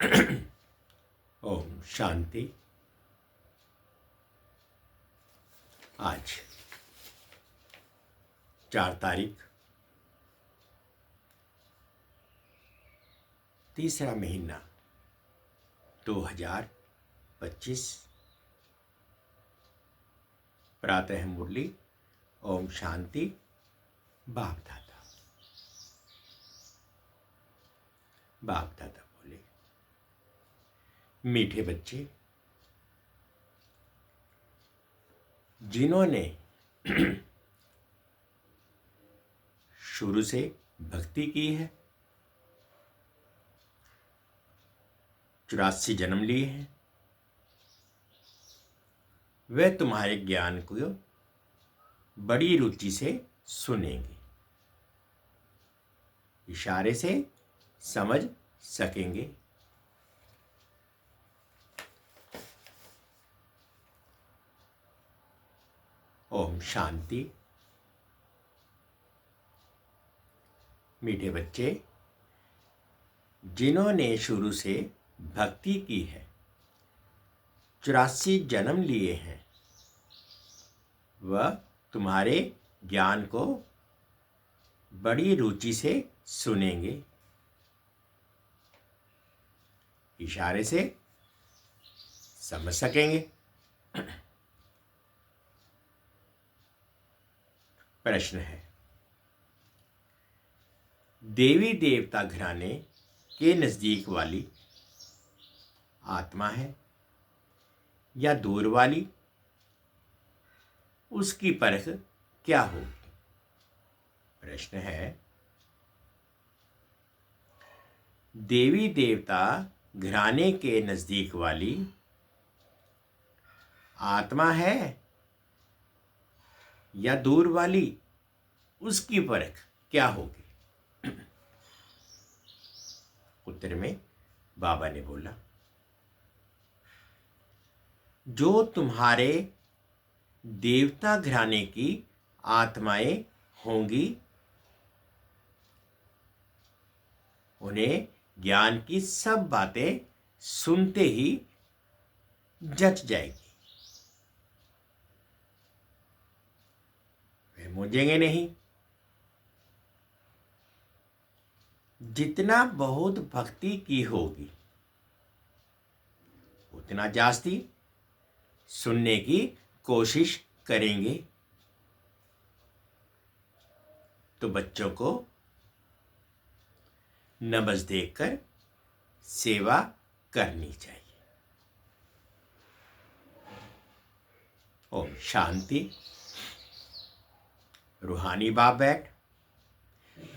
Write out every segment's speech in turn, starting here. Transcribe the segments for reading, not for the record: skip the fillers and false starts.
ओम शांति। आज 4 तारीख, तीसरा महीना 2025। प्रातः मुरली ओम शांति। बाप दादा बोले, मीठे बच्चे, जिन्होंने शुरू से भक्ति की है, 84 जन्म लिए हैं, वे तुम्हारे ज्ञान को बड़ी रुचि से सुनेंगे, इशारे से समझ सकेंगे। ओम शांति। मीठे बच्चे, जिन्होंने शुरू से भक्ति की है, 84 जन्म लिए हैं, वह तुम्हारे ज्ञान को बड़ी रुचि से सुनेंगे, इशारे से समझ सकेंगे। प्रश्न है, देवी देवता घराने के नजदीक वाली आत्मा है या दूर वाली, उसकी परख क्या होगी? प्रश्न है, देवी देवता घराने के नजदीक वाली आत्मा है या दूर वाली, उसकी परख क्या होगी? उत्तर में बाबा ने बोला, जो तुम्हारे देवता घराने की आत्माएं होंगी, उन्हें ज्ञान की सब बातें सुनते ही जच जाएगी, वे मूंझेंगे नहीं। जितना बहुत भक्ति की होगी, उतना जास्ती सुनने की कोशिश करेंगे। तो बच्चों को नमज देखकर सेवा करनी चाहिए। ओम शांति। रूहानी बाप बैठ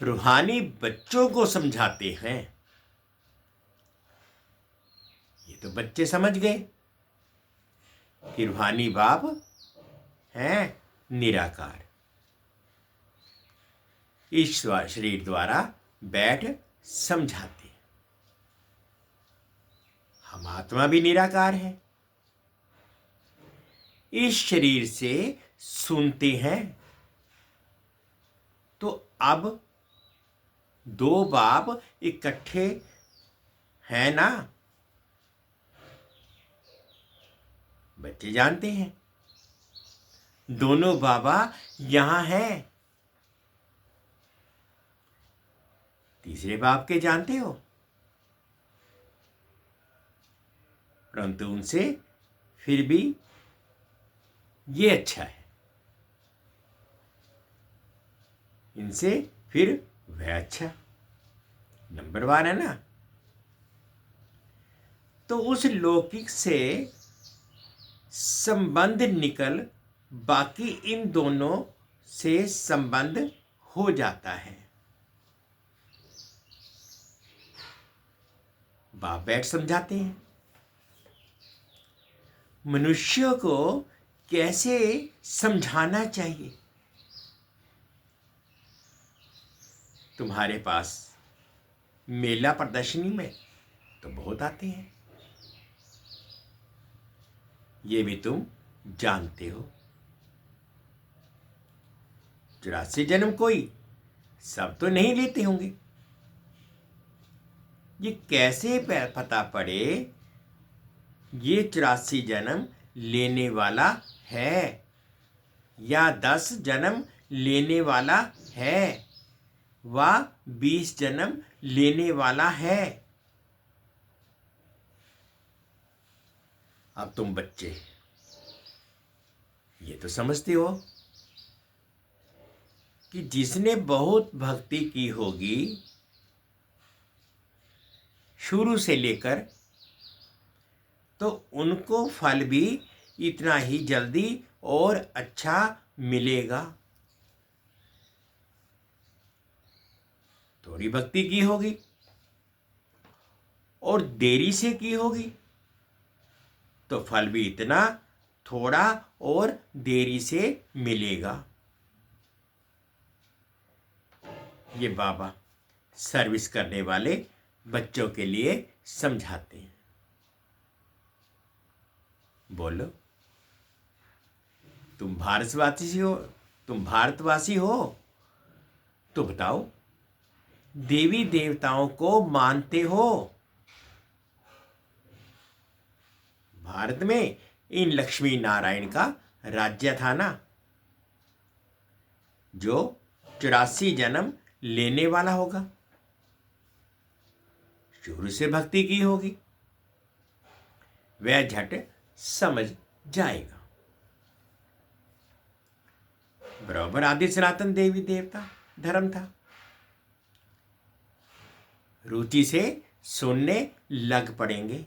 रूहानी बच्चों को समझाते हैं। ये तो बच्चे समझ गए कि रूहानी बाप हैं निराकार, ईश्वर शरीर द्वारा बैठ समझाते हैं। हम आत्मा भी निराकार है, इस शरीर से सुनते हैं। तो अब 2 बाप इकट्ठे हैं ना, बच्चे जानते हैं। दोनों बाबा यहां हैं। तीसरे बाप के जानते हो, परंतु उनसे फिर भी ये अच्छा है, इनसे फिर वह अच्छा। नंबर 1 है ना। तो उस लौकिक से संबंध निकल बाकी इन दोनों से संबंध हो जाता है। बाप बैठ समझाते हैं मनुष्य को कैसे समझाना चाहिए। तुम्हारे पास मेला प्रदर्शनी में तो बहुत आते हैं, ये भी तुम जानते हो। 84 जन्म कोई सब तो नहीं लेते होंगे, ये कैसे पता पड़े ये 84 जन्म लेने वाला है या 10 जन्म लेने वाला है व 20 जन्म लेने वाला है? अब तुम बच्चे ये तो समझते हो कि जिसने बहुत भक्ति की होगी शुरू से लेकर, तो उनको फल भी इतना ही जल्दी और अच्छा मिलेगा। थोड़ी भक्ति की होगी और देरी से की होगी तो फल भी इतना थोड़ा और देरी से मिलेगा। ये बाबा सर्विस करने वाले बच्चों के लिए समझाते हैं। बोलो, तुम भारतवासी हो तो बताओ, देवी देवताओं को मानते हो? भारत में इन लक्ष्मी नारायण का राज्य था ना, जो 84 जन्म लेने वाला होगा। शुरू से भक्ति की होगी, वह झट समझ जाएगा। बराबर आदि सनातन देवी देवता धर्म था। रुचि से सुनने लग पड़ेंगे।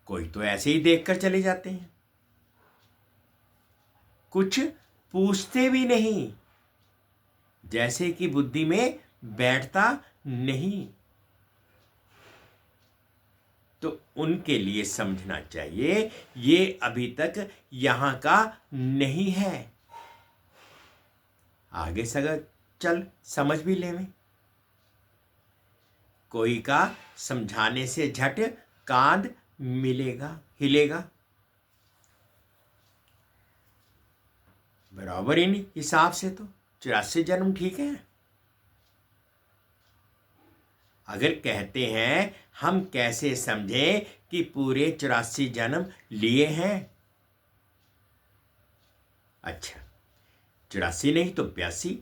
कोई तो ऐसे ही देखकर चले जाते हैं, कुछ पूछते भी नहीं, जैसे कि बुद्धि में बैठता नहीं। तो उनके लिए समझना चाहिए ये अभी तक यहां का नहीं है, आगे सगर चल समझ भी लेवे। कोई का समझाने से झट कांध हिलेगा। बराबर इन हिसाब से तो 84 जन्म ठीक है। अगर कहते हैं हम कैसे समझें कि पूरे 84 जन्म लिए हैं? अच्छा, 84 नहीं तो 82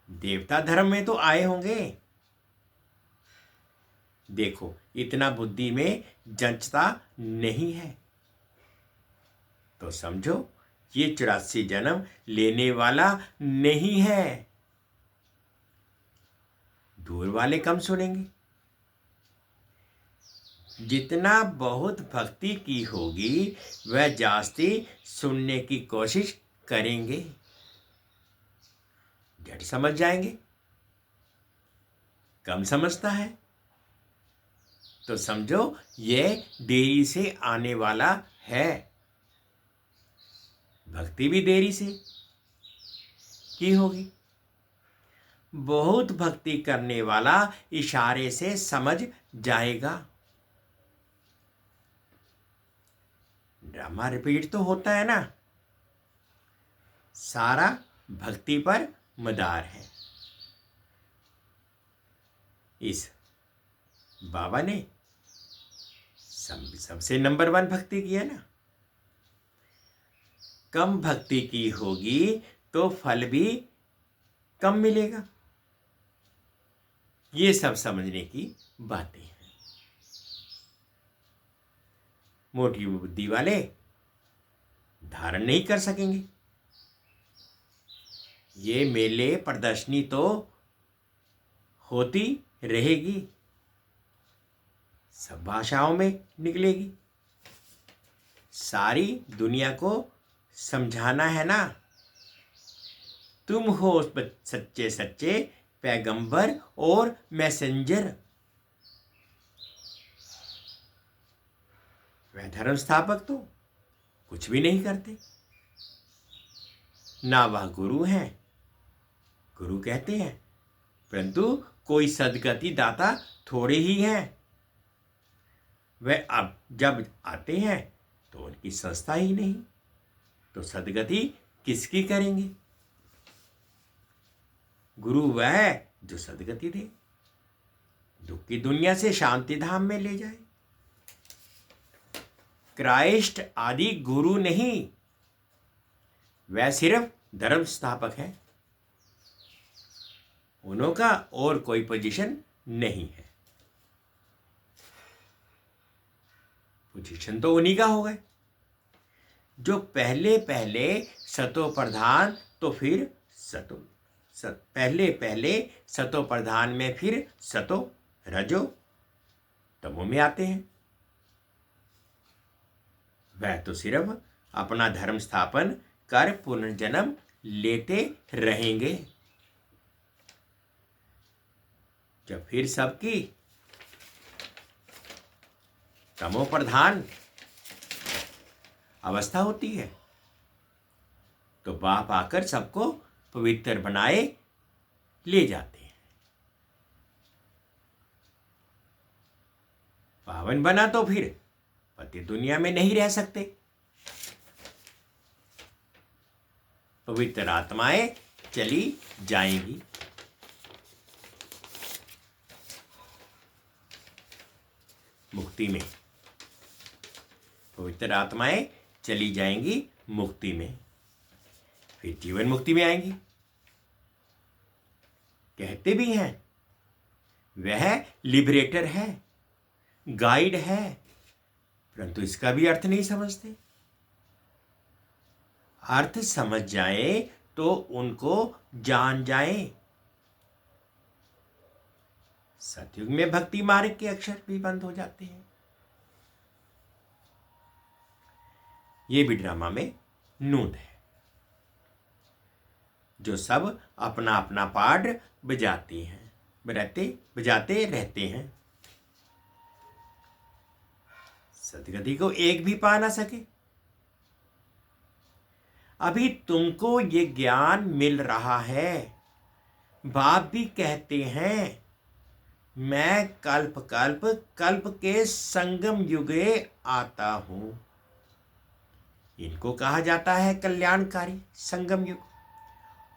देवता धर्म में तो आए होंगे। देखो, इतना बुद्धि में जंचता नहीं है तो समझो ये 84 जन्म लेने वाला नहीं है। दूर वाले कम सुनेंगे। जितना बहुत भक्ति की होगी वह जास्ती सुनने की कोशिश करेंगे, झट समझ जाएंगे। कम समझता है तो समझो ये देरी से आने वाला है। भक्ति भी देरी से की होगी। बहुत भक्ति करने वाला इशारे से समझ जाएगा। ड्रामा रिपीट तो होता है ना। सारा भक्ति पर मदार है। इस बाबा ने सबसे नंबर 1 भक्ति की है ना। कम भक्ति की होगी तो फल भी कम मिलेगा। ये सब समझने की बातें हैं। मोटी बुद्धि वाले धारण नहीं कर सकेंगे। ये मेले प्रदर्शनी तो होती रहेगी, सब भाषाओं में निकलेगी। सारी दुनिया को समझाना है ना। तुम हो सच्चे सच्चे पैगंबर और मैसेंजर। वह धर्म स्थापक तो कुछ भी नहीं करते, ना वह गुरु हैं। गुरु कहते हैं, परंतु कोई सदगति दाता थोड़े ही हैं। वह अब जब आते हैं तो उनकी संस्था ही नहीं, तो सदगति किसकी करेंगे? गुरु वह जो सदगति दे, दुख की दुनिया से शांति धाम में ले जाए। क्राइस्ट आदि गुरु नहीं, वह सिर्फ धर्म स्थापक है। उनका और कोई पोजीशन नहीं है। पोजीशन तो उन्हीं का हो गए जो पहले पहले सतो प्रधान, तो फिर पहले सतो प्रधान में फिर सतो रजो तमो में आते हैं। वह तो सिर्फ अपना धर्म स्थापन कर पुनर्जन्म लेते रहेंगे। जब फिर सबकी तमो प्रधान अवस्था होती है तो बाप आकर सबको पवित्र बनाए ले जाते हैं। पावन बना तो फिर पति दुनिया में नहीं रह सकते। पवित्र आत्माएं चली जाएंगी। मुक्ति में पवित्र आत्माएं चली जाएंगी मुक्ति में, फिर जीवन मुक्ति में आएंगी। कहते भी हैं वह लिबरेटर है, गाइड है, परंतु इसका भी अर्थ नहीं समझते। अर्थ समझ जाए तो उनको जान जाए। सतयुग में भक्ति मार्ग के अक्षर भी बंद हो जाते हैं। ये भी ड्रामा में नूंद है, जो सब अपना अपना पार्ट बजाते रहते हैं। सदगति को एक भी पा ना सके। अभी तुमको ये ज्ञान मिल रहा है। बाप भी कहते हैं मैं कल्प के संगम युगे आता हूं। इनको कहा जाता है कल्याणकारी संगम युग,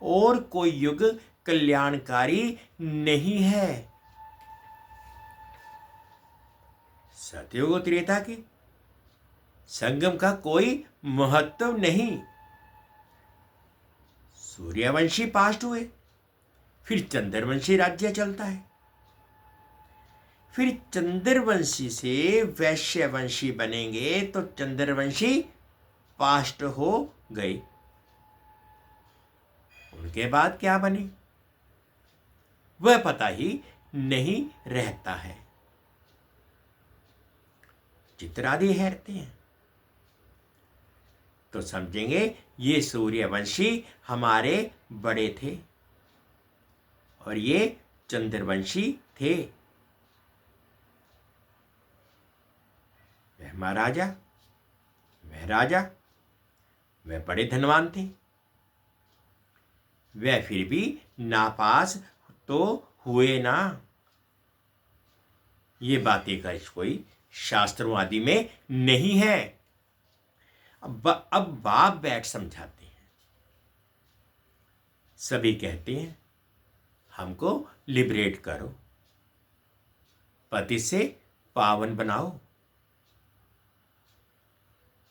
और कोई युग कल्याणकारी नहीं है। सतयुग त्रेता के संगम का कोई महत्व नहीं। सूर्यवंशी पास्ट हुए, फिर चंद्रवंशी राज्य चलता है, फिर चंद्रवंशी से वैश्यवंशी बनेंगे तो चंद्रवंशी पास्ट हो गए। उनके बाद क्या बने वह पता ही नहीं रहता है। चित्रादि रहते हैं तो समझेंगे ये सूर्यवंशी हमारे बड़े थे और ये चंद्रवंशी थे। वह महाराजा, वह राजा, वह बड़े धनवान थे। वह फिर भी नापास तो हुए ना। ये बातें का कोई शास्त्रों आदि में नहीं है। अब बाप बैठ समझाते हैं। सभी कहते हैं हमको लिबरेट करो, पति से पावन बनाओ।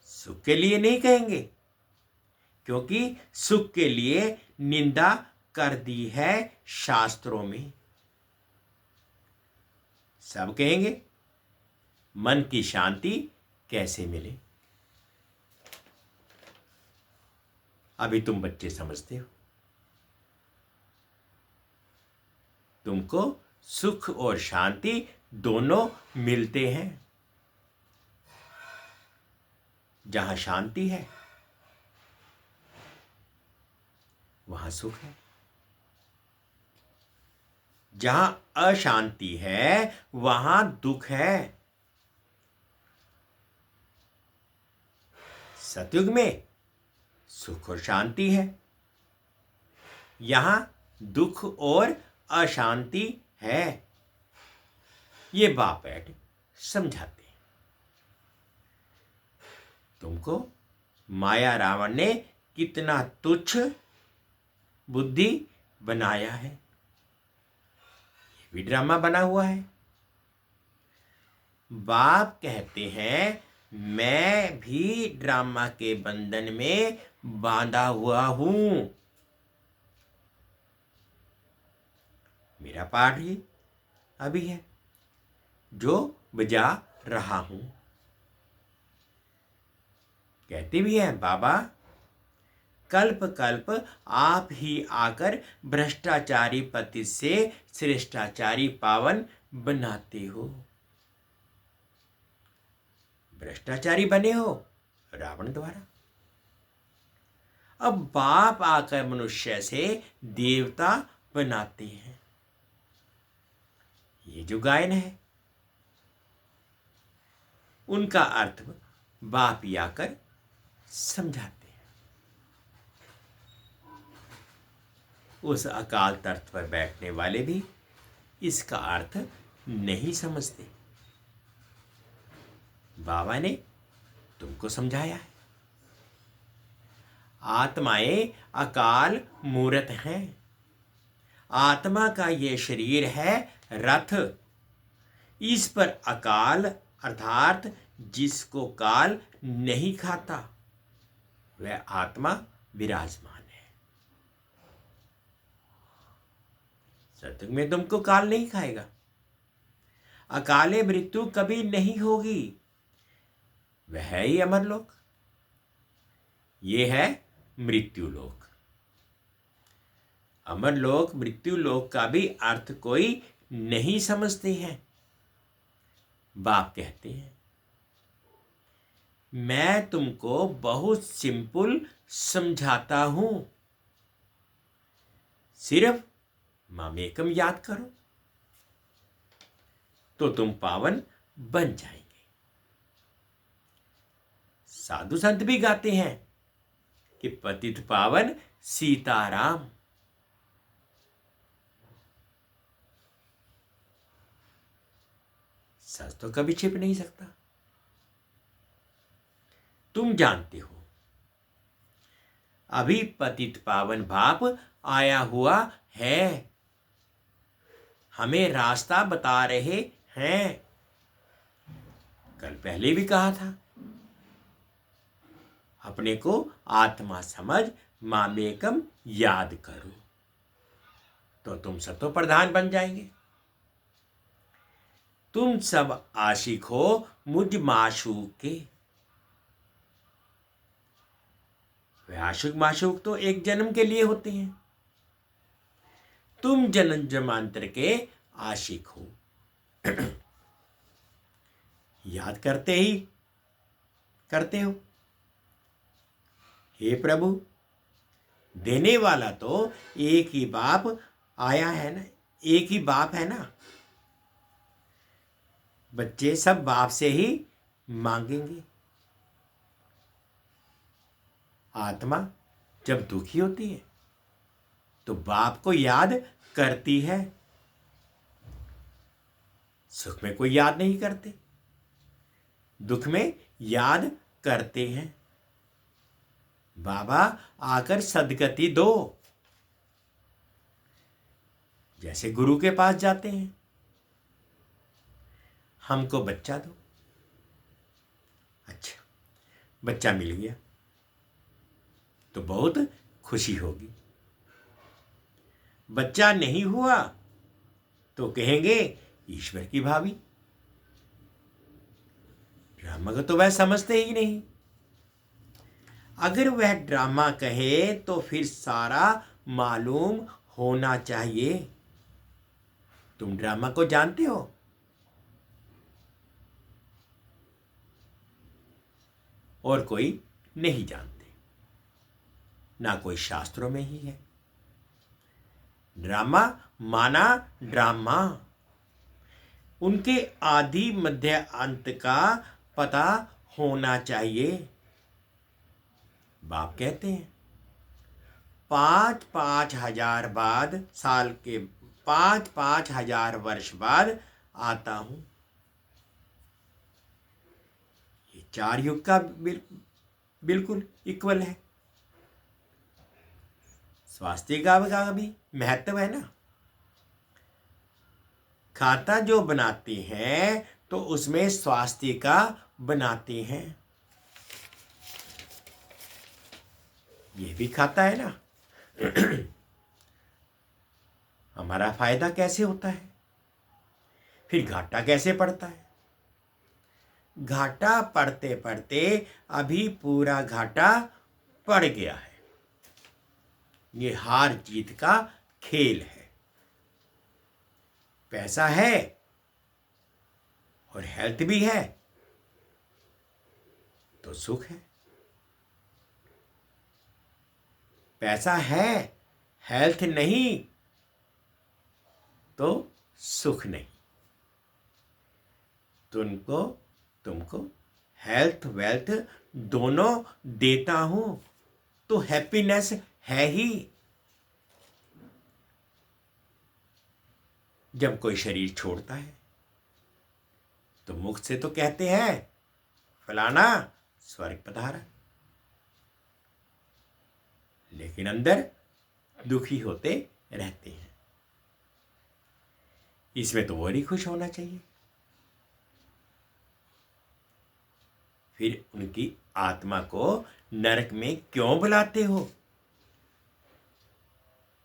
सुख के लिए नहीं कहेंगे, क्योंकि सुख के लिए निंदा कर दी है शास्त्रों में। सब कहेंगे मन की शांति कैसे मिले। अभी तुम बच्चे समझते हो, तुमको सुख और शांति दोनों मिलते हैं। जहां शांति है वहां सुख है, जहां अशांति है वहां दुख है। सतयुग में सुख और शांति है, यहां दुख और अशांति है। ये बाप बैठ समझाते हैं। तुमको माया रावण ने कितना तुच्छ बुद्धि बनाया है। ये भी ड्रामा बना हुआ है। बाप कहते हैं मैं भी ड्रामा के बंधन में बांधा हुआ हूं। मेरा पाठ ही अभी है जो बजा रहा हूं। कहते भी हैं बाबा कल्प कल्प आप ही आकर भ्रष्टाचारी पति से श्रेष्ठाचारी पावन बनाते हो। भ्रष्टाचारी बने हो रावण द्वारा। अब बाप आकर मनुष्य से देवता बनाते हैं। ये जो गायन है उनका अर्थ बाप ही आकर समझाते हैं। उस अकाल तख्त पर बैठने वाले भी इसका अर्थ नहीं समझते। बाबा ने तुमको समझाया है। आत्माएं अकाल मूर्त हैं। आत्मा का ये शरीर है रथ। इस पर अकाल अर्थात जिसको काल नहीं खाता वह आत्मा विराजमान है। सत्युग में तुमको काल नहीं खाएगा। अकाले मृत्यु कभी नहीं होगी। वह है ही अमरलोक। ये है मृत्युलोक। अमरलोक मृत्युलोक का भी अर्थ कोई नहीं समझते हैं। बाप कहते हैं मैं तुमको बहुत सिंपल समझाता हूं। सिर्फ मामेकम याद करो तो तुम पावन बन जाएंगे। साधु संत भी गाते हैं कि पतित पावन सीताराम। सच तो कभी छिप नहीं सकता। तुम जानते हो अभी पतित पावन बाप आया हुआ है। हमें रास्ता बता रहे हैं। कल पहले भी कहा था अपने को आत्मा समझ मामेकम याद करो तो तुम सतो प्रधान बन जाएंगे। तुम सब आशिक हो मुझ माशूक के। वे आशिक माशूक तो एक जन्म के लिए होते हैं। तुम जन्म जन्मांतर के आशिक हो। याद करते हो। हे प्रभु देने वाला तो एक ही बाप आया है ना। एक ही बाप है ना। बच्चे सब बाप से ही मांगेंगे। आत्मा जब दुखी होती है तो बाप को याद करती है। सुख में कोई याद नहीं करते, दुख में याद करते हैं। बाबा आकर सदगति दो। जैसे गुरु के पास जाते हैं हमको बच्चा दो। अच्छा बच्चा मिल गया तो बहुत खुशी होगी। बच्चा नहीं हुआ तो कहेंगे ईश्वर की भावी। ड्रामा को तो वह समझते ही नहीं। अगर वह ड्रामा कहे तो फिर सारा मालूम होना चाहिए। तुम ड्रामा को जानते हो? और कोई नहीं जानते, ना कोई शास्त्रों में ही है। ड्रामा माना ड्रामा। उनके आदि मध्य अंत का पता होना चाहिए। बाप कहते हैं 5-5 हजार बाद साल के 5-5 हजार वर्ष बाद आता हूं। ये 4 युग का बिल्कुल इक्वल है। स्वास्थ्य का भी महत्व है ना। खाता जो बनाते हैं तो उसमें स्वास्थ्य का बनाते हैं। ये भी खाता है ना। हमारा फायदा कैसे होता है, फिर घाटा कैसे पड़ता है? घाटा पड़ते पड़ते अभी पूरा घाटा पड़ गया है। ये हार जीत का खेल है। पैसा है और हेल्थ भी है तो सुख है। पैसा है, हेल्थ नहीं तो सुख नहीं। तुमको हेल्थ वेल्थ दोनों देता हूं तो हैप्पीनेस है ही। जब कोई शरीर छोड़ता है तो मुख से तो कहते हैं फलाना स्वर्ग पधारा, लेकिन अंदर दुखी होते रहते हैं। इसमें तो और ही खुश होना चाहिए। फिर उनकी आत्मा को नरक में क्यों बुलाते हो?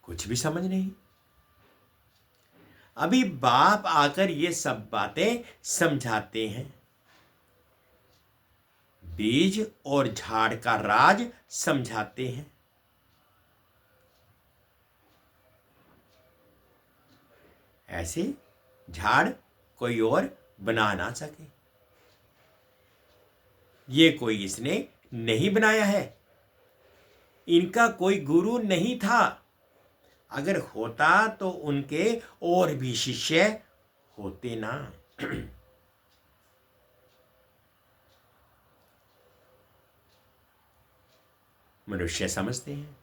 कुछ भी समझ नहीं। अभी बाप आकर ये सब बातें समझाते हैं। बीज और झाड़ का राज समझाते हैं। ऐसे झाड़ कोई और बना ना सके। ये कोई इसने नहीं बनाया है। इनका कोई गुरु नहीं था। अगर होता तो उनके और भी शिष्य होते ना। मनुष्य समझते हैं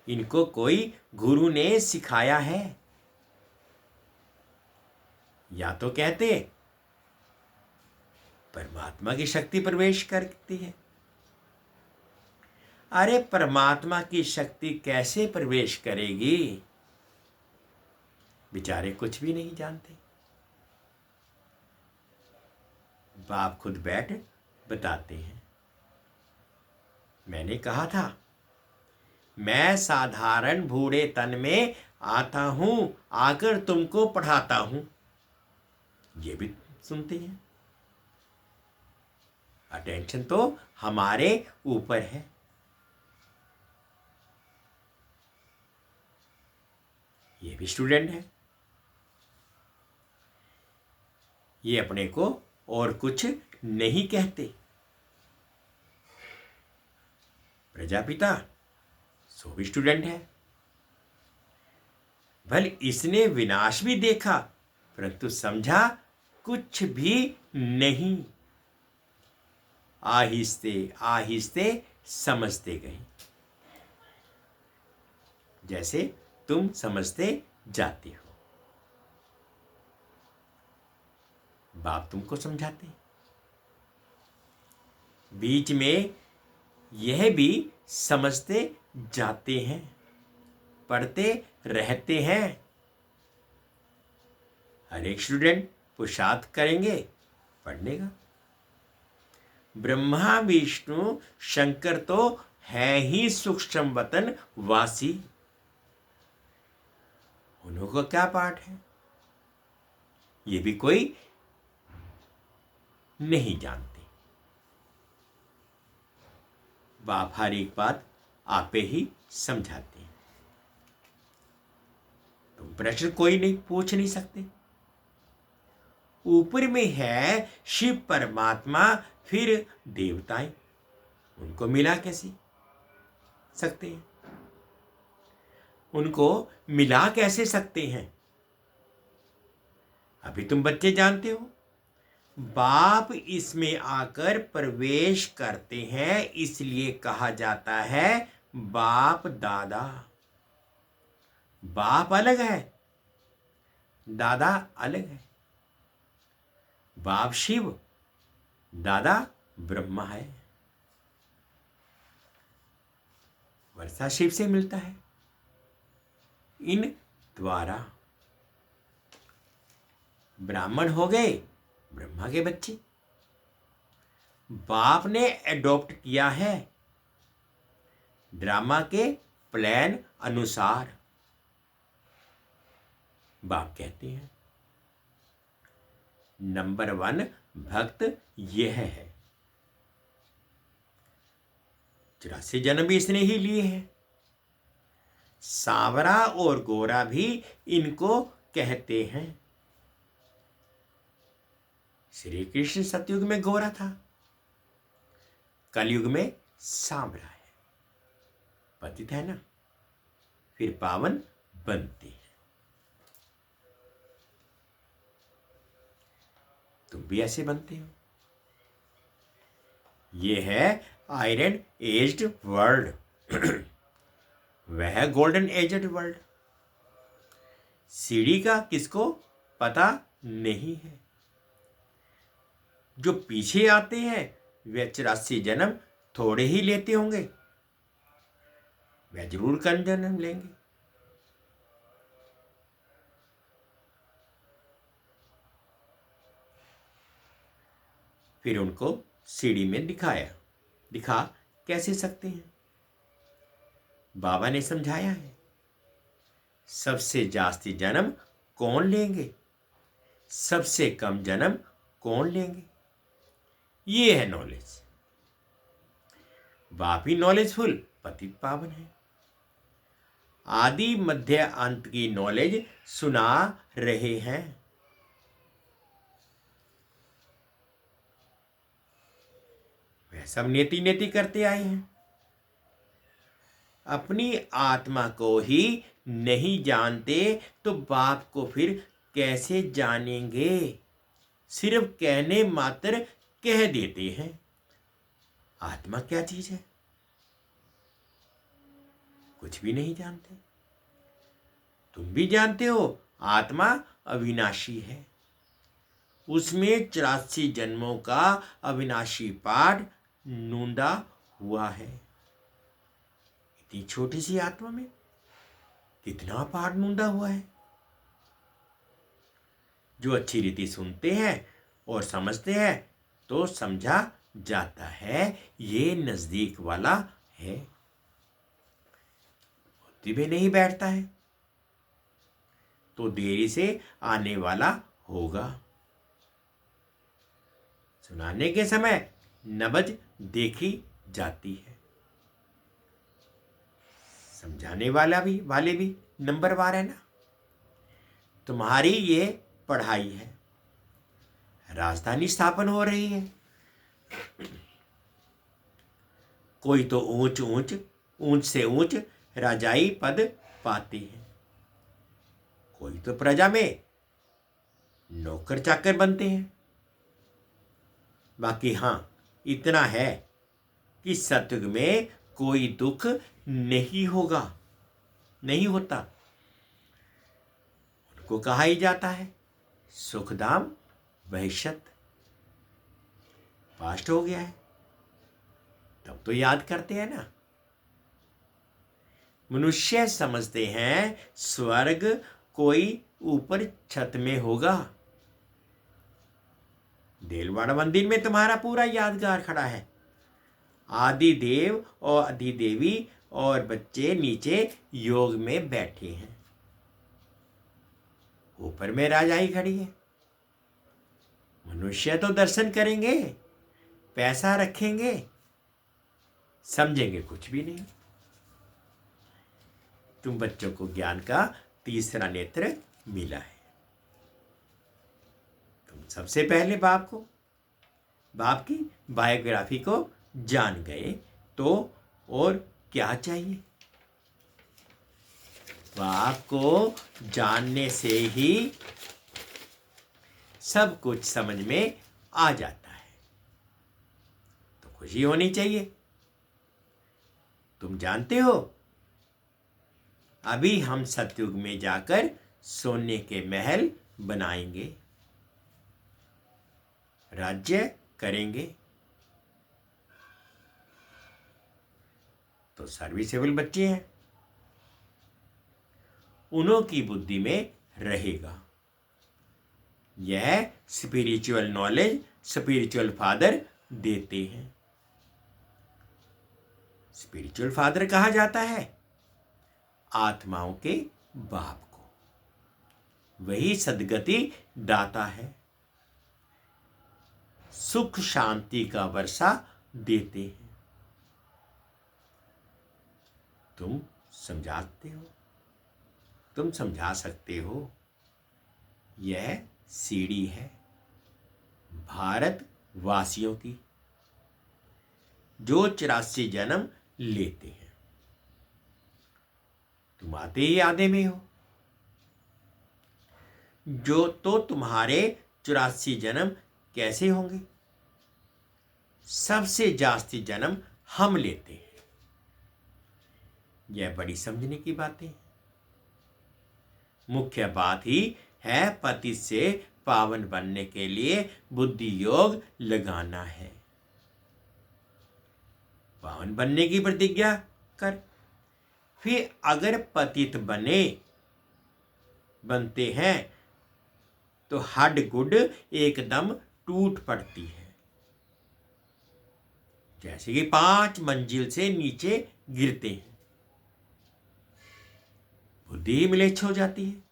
इनको कोई गुरु ने सिखाया है। या तो कहते परमात्मा की शक्ति प्रवेश करती है। अरे परमात्मा की शक्ति कैसे प्रवेश करेगी? बेचारे कुछ भी नहीं जानते। बाप खुद बैठ बताते हैं। मैंने कहा था मैं साधारण बूढ़े तन में आता हूं, आकर तुमको पढ़ाता हूं। ये भी सुनते हैं। अटेंशन तो हमारे ऊपर है। ये भी स्टूडेंट है। ये अपने को और कुछ नहीं कहते। प्रजापिता सो भी स्टूडेंट है। भले इसने विनाश भी देखा परंतु समझा कुछ भी नहीं। आहिस्ते आहिस्ते समझते गए, जैसे तुम समझते जाते हो। बाप तुमको समझाते, बीच में यह भी समझते जाते हैं, पढ़ते रहते हैं। हर एक स्टूडेंट पुरुषार्थ करेंगे पढ़ने का। ब्रह्मा विष्णु शंकर तो है ही सूक्ष्म वतन वासी। उन्हों क्या पाठ है ये भी कोई नहीं जानते। बाप हर एक बात आपे ही समझाते हैं। तुम प्रश्न कोई नहीं पूछ नहीं सकते। ऊपर में है शिव परमात्मा, फिर देवताएं, उनको मिला कैसे सकते हैं? उनको मिला कैसे सकते हैं? अभी तुम बच्चे जानते हो। बाप इसमें आकर प्रवेश करते हैं, इसलिए कहा जाता है बाप दादा। बाप अलग है, दादा अलग है। बाप शिव, दादा ब्रह्मा है। वर्षा शिव से मिलता है इन द्वारा। ब्राह्मण हो गए ब्रह्मा के बच्चे। बाप ने एडॉप्ट किया है ड्रामा के प्लान अनुसार। बाप कहते हैं नंबर 1 भक्त यह है। 84 जन्म भी इसने ही लिए हैं। सांवरा और गोरा भी इनको कहते हैं। श्री कृष्ण सतयुग में गोरा था, कलयुग में सांवरा है। पतित है ना, फिर पावन बनते हैं। तुम भी ऐसे बनते हो। ये है आयरन एज्ड वर्ल्ड, वह गोल्डन एज्ड वर्ल्ड। सीढ़ी का किसको पता नहीं है। जो पीछे आते हैं वे 84 जन्म थोड़े ही लेते होंगे, वे जरूर कम जन्म लेंगे। फिर उनको सीढ़ी में दिखा कैसे सकते हैं। बाबा ने समझाया है सबसे जास्ती जन्म कौन लेंगे, सबसे कम जन्म कौन लेंगे। ये है नॉलेज। बाप ही नॉलेजफुल पतित पावन है। आदि मध्य अंत की नॉलेज सुना रहे हैं। वह सब नेति नेति करते आए हैं। अपनी आत्मा को ही नहीं जानते तो बाप को फिर कैसे जानेंगे। सिर्फ कहने मात्र कह देते हैं। आत्मा क्या चीज है, कुछ भी नहीं जानते। तुम भी जानते हो आत्मा अविनाशी है। उसमें 84 जन्मों का अविनाशी पाठ नूंदा हुआ है। इतनी छोटी सी आत्मा में कितना पाठ नूंदा हुआ है। जो अच्छी रीति सुनते हैं और समझते हैं तो समझा जाता है ये नजदीक वाला है। बुद्धि में नहीं बैठता है तो देरी से आने वाला होगा। सुनाने के समय नबज देखी जाती है। समझाने वाले भी नंबरवार है ना। तुम्हारी ये पढ़ाई है। राजधानी स्थापन हो रही है। कोई तो ऊंच से ऊंच राजाई पद पाते हैं, कोई तो प्रजा में नौकर चाकर बनते हैं। बाकी हाँ इतना है कि सतयुग में कोई दुख नहीं होता। उनको कहा ही जाता है सुखधाम वहिष्यत। पास्ट हो गया है तब तो याद करते हैं ना। मनुष्य समझते हैं स्वर्ग कोई ऊपर छत में होगा। देलवाड़ा मंदिर में तुम्हारा पूरा यादगार खड़ा है। आदि देव और अधिदेवी और बच्चे नीचे योग में बैठे हैं। ऊपर में राजाई खड़ी है। मनुष्य तो दर्शन करेंगे, पैसा रखेंगे, समझेंगे कुछ भी नहीं। तुम बच्चों को ज्ञान का तीसरा नेत्र मिला है। तुम सबसे पहले बाप की बायोग्राफी को जान गए तो और क्या चाहिए। बाप को जानने से ही सब कुछ समझ में आ जाता है तो खुशी होनी चाहिए। तुम जानते हो अभी हम सतयुग में जाकर सोने के महल बनाएंगे, राज्य करेंगे। तो सर्विसेबल बच्चे हैं, उन्हों की बुद्धि में रहेगा यह स्पिरिचुअल नॉलेज स्पिरिचुअल फादर देते हैं। स्पिरिचुअल फादर कहा जाता है आत्माओं के बाप को, वही सद्गति दाता है, सुख शांति का वर्षा देते हैं। तुम समझाते हो, तुम समझा सकते हो। यह सीढ़ी है भारत वासियों की जो 84 जन्म लेते हैं। तुम आते ही आधे में हो, जो तो तुम्हारे 84 जन्म कैसे होंगे? सबसे जास्ती जन्म हम लेते हैं। यह बड़ी समझने की बातें हैं। मुख्य बात ही है पति से पावन बनने के लिए बुद्धि योग लगाना है। पावन बनने की प्रतिज्ञा कर, फिर अगर पतित बनते हैं तो हड गुड एकदम टूट पड़ती है, जैसे कि 5 मंजिल से नीचे गिरते हैं। बुद्धि म्लेच्छ हो जाती है,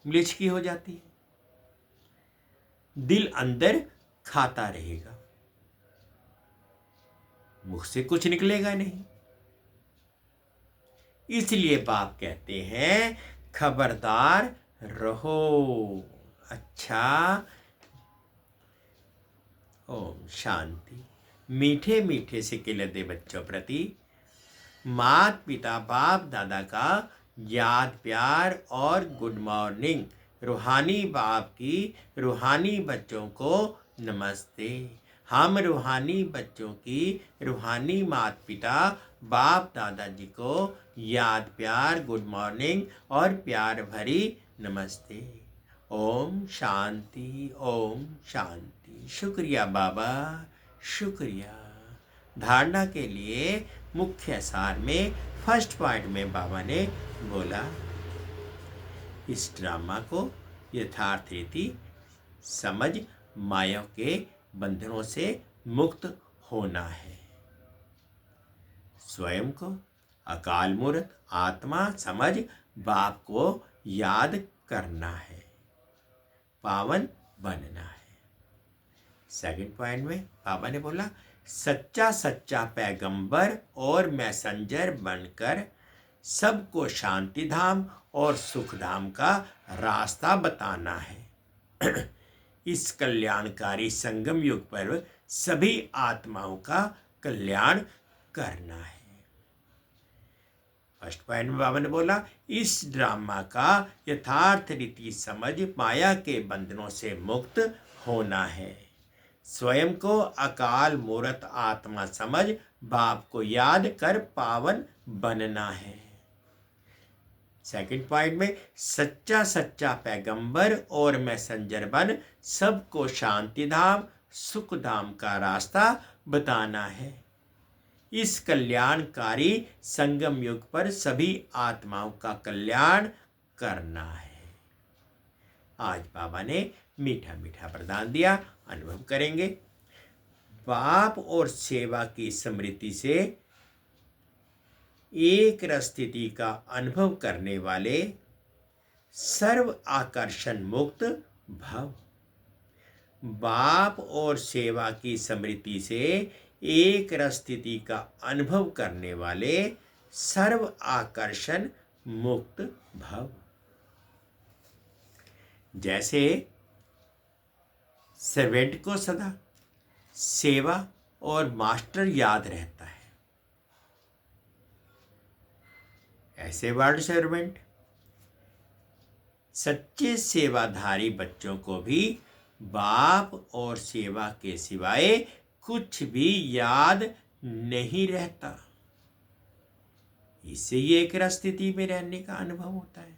म्लेच्छ की हो जाती है। दिल अंदर खाता रहेगा, मुख से कुछ निकलेगा नहीं। इसलिए बाप कहते हैं खबरदार रहो। अच्छा, ओम शांति। मीठे मीठे से किलते बच्चों प्रति माता पिता बाप दादा का याद प्यार और गुड मॉर्निंग। रूहानी बाप की रूहानी बच्चों को नमस्ते। हम रूहानी बच्चों की रूहानी माता पिता बाप दादाजी को याद प्यार गुड मॉर्निंग और प्यार भरी नमस्ते। ओम शांति, ओम शांति। शुक्रिया बाबा, शुक्रिया। धारणा के लिए मुख्य सार में फर्स्ट पॉइंट में बाबा ने बोला इस ड्रामा को यथार्थ रीति समझ माया के बंधनों से मुक्त होना है। स्वयं को अकाल मूर्त आत्मा समझ बाप को याद करना है, पावन बनना है। सेकंड पॉइंट में बाबा ने बोला सच्चा सच्चा पैगंबर और मैसेंजर बनकर सबको शांति धाम और सुख धाम का रास्ता बताना है। इस कल्याणकारी संगम युग पर सभी आत्माओं का कल्याण करना है। फर्स्ट पॉइंट में बाबा ने बोला इस ड्रामा का यथार्थ रीति समझ माया के बंधनों से मुक्त होना है। स्वयं को अकाल मूर्त आत्मा समझ बाप को याद कर पावन बनना है। सेकंड पॉइंट में सच्चा सच्चा पैगंबर और मैसेंजर बन सबको शांति धाम सुख धाम का रास्ता बताना है। इस कल्याणकारी संगम युग पर सभी आत्माओं का कल्याण करना है। आज बाबा ने मीठा मीठा वरदान दिया, अनुभव करेंगे। बाप और सेवा की स्मृति से एक रस स्थिति का अनुभव करने वाले सर्व आकर्षण मुक्त भव। बाप और सेवा की स्मृति से एक रस स्थिति का अनुभव करने वाले सर्व आकर्षण मुक्त भव। जैसे सर्वेंट को सदा सेवा और मास्टर याद रहता है, ऐसे वर्ल्ड सर्वेंट सच्चे सेवाधारी बच्चों को भी बाप और सेवा के सिवाय कुछ भी याद नहीं रहता। इससे ये एक रस स्थिति में रहने का अनुभव होता है।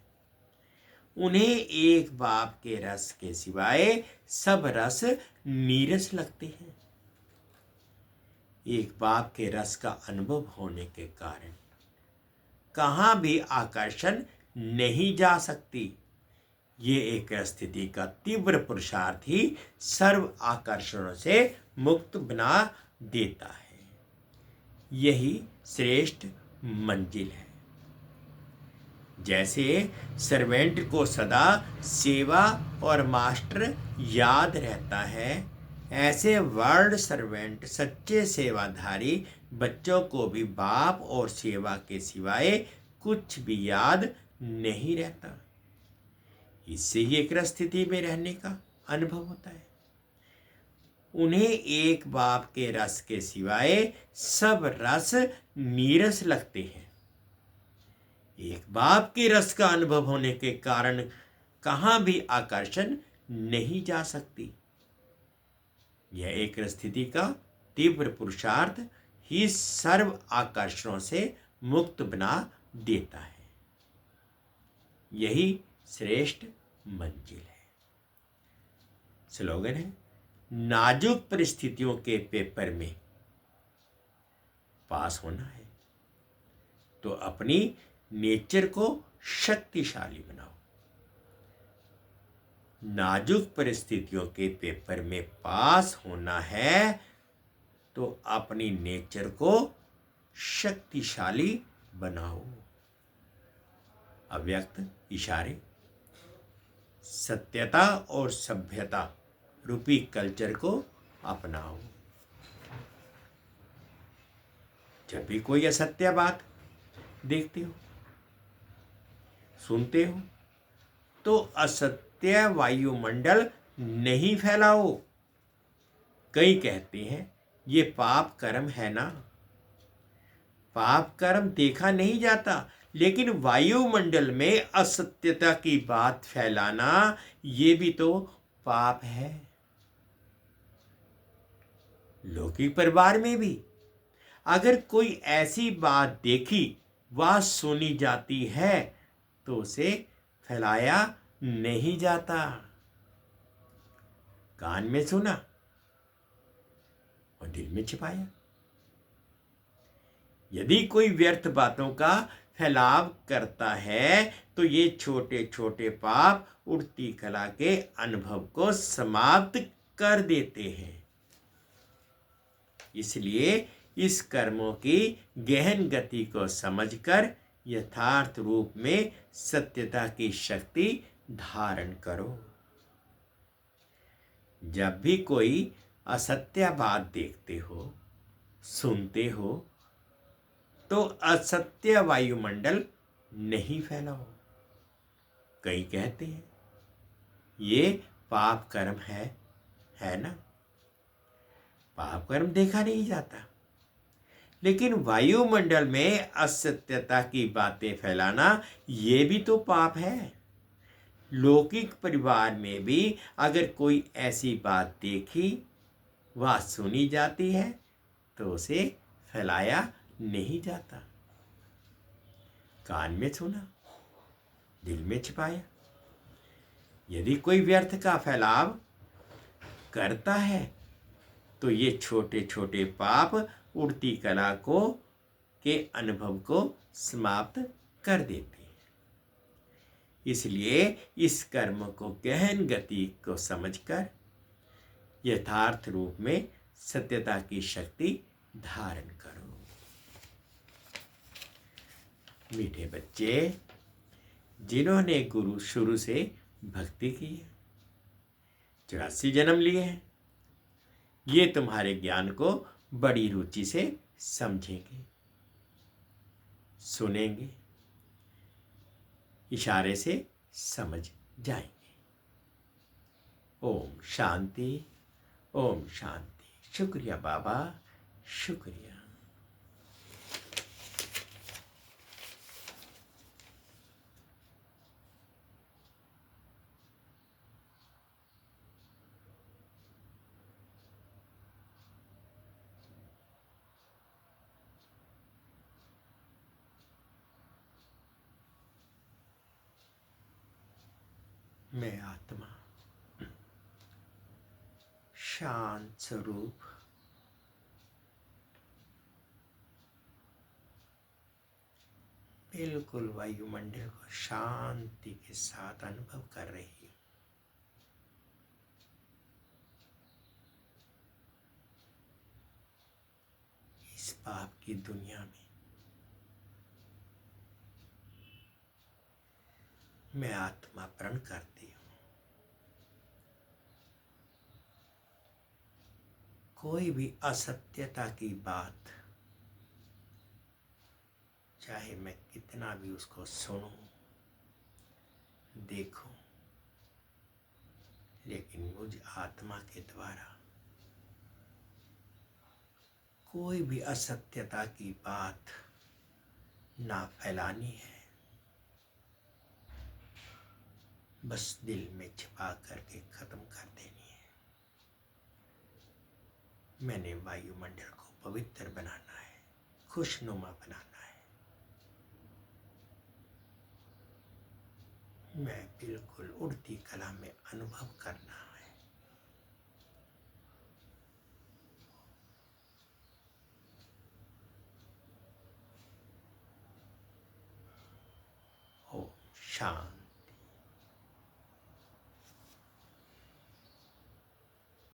उन्हें एक बाप के रस के सिवाय सब रस नीरस लगते हैं। एक बाप के रस का अनुभव होने के कारण कहाँ भी आकर्षण नहीं जा सकती। ये एक स्थिति का तीव्र पुरुषार्थ ही सर्व आकर्षणों से मुक्त बना देता है। यही श्रेष्ठ मंजिल है। जैसे सर्वेंट को सदा सेवा और मास्टर याद रहता है, ऐसे वर्ल्ड सर्वेंट सच्चे सेवाधारी बच्चों को भी बाप और सेवा के सिवाय कुछ भी याद नहीं रहता। इससे ही एक स्थिति में रहने का अनुभव होता है। उन्हें एक बाप के रस के सिवाय सब रस नीरस लगते हैं। एक बाप के रस का अनुभव होने के कारण कहां भी आकर्षण नहीं जा सकती। यह एक स्थिति का तीव्र पुरुषार्थ ही सर्व आकर्षणों से मुक्त बना देता है। यही श्रेष्ठ मंजिल है। स्लोगन है, नाजुक परिस्थितियों के पेपर में पास होना है तो अपनी नेचर को शक्तिशाली बनाओ। नाजुक परिस्थितियों के पेपर में पास होना है तो अपनी नेचर को शक्तिशाली बनाओ। अव्यक्त इशारे, सत्यता और सभ्यता रूपी कल्चर को अपनाओ। जब भी कोई असत्य बात देखते हो, सुनते हो, तो असत्य वायुमंडल नहीं फैलाओ। कई कहते हैं ये पाप कर्म है ना। पाप कर्म देखा नहीं जाता, लेकिन वायुमंडल में असत्यता की बात फैलाना ये भी तो पाप है। लौकिक परिवार में भी अगर कोई ऐसी बात देखी व सुनी जाती है तो उसे फैलाया नहीं जाता। कान में सुना और दिल में छिपाया। यदि कोई व्यर्थ बातों का फैलाव करता है तो ये छोटे छोटे पाप उड़ती कला के अनुभव को समाप्त कर देते हैं। इसलिए इस कर्मों की गहन गति को समझकर यथार्थ रूप में सत्यता की शक्ति धारण करो। जब भी कोई असत्य बात देखते हो, सुनते हो, तो असत्य वायुमंडल नहीं फैलाओ। कई कहते हैं ये पाप कर्म है ना। पाप कर्म देखा नहीं जाता, लेकिन वायुमंडल में असत्यता की बातें फैलाना ये भी तो पाप है। लौकिक परिवार में भी अगर कोई ऐसी बात देखी व सुनी जाती है तो उसे फैलाया नहीं जाता। कान में सुना, दिल में छिपाया। यदि कोई व्यर्थ का फैलाव करता है तो ये छोटे छोटे पाप उड़ती कला को के अनुभव को समाप्त कर देते हैं। इसलिए इस कर्म को गहन गति को समझकर यथार्थ रूप में सत्यता की शक्ति धारण करो। मीठे बच्चे, जिन्होंने गुरु शुरू से भक्ति की है, 84 जन्म लिए हैं, ये तुम्हारे ज्ञान को बड़ी रुचि से समझेंगे, सुनेंगे, इशारे से समझ जाएंगे। ओम शांति, ओम शांति। शुक्रिया बाबा, शुक्रिया। मैं आत्मा शांत स्वरूप बिल्कुल वायुमंडल को शांति के साथ अनुभव कर रही हूँ। इस पाप की दुनिया में मैं आत्मा प्रण करती हूँ। कोई भी असत्यता की बात, चाहे मैं कितना भी उसको सुनूं, देखूं, लेकिन मुझ आत्मा के द्वारा कोई भी असत्यता की बात ना फैलानी है, बस दिल में छिपा करके खत्म कर देनी है। मैंने वायुमंडल को पवित्र बनाना है, खुशनुमा बनाना है। मैं बिल्कुल उड़ती कला में अनुभव करना है। ओम शांति।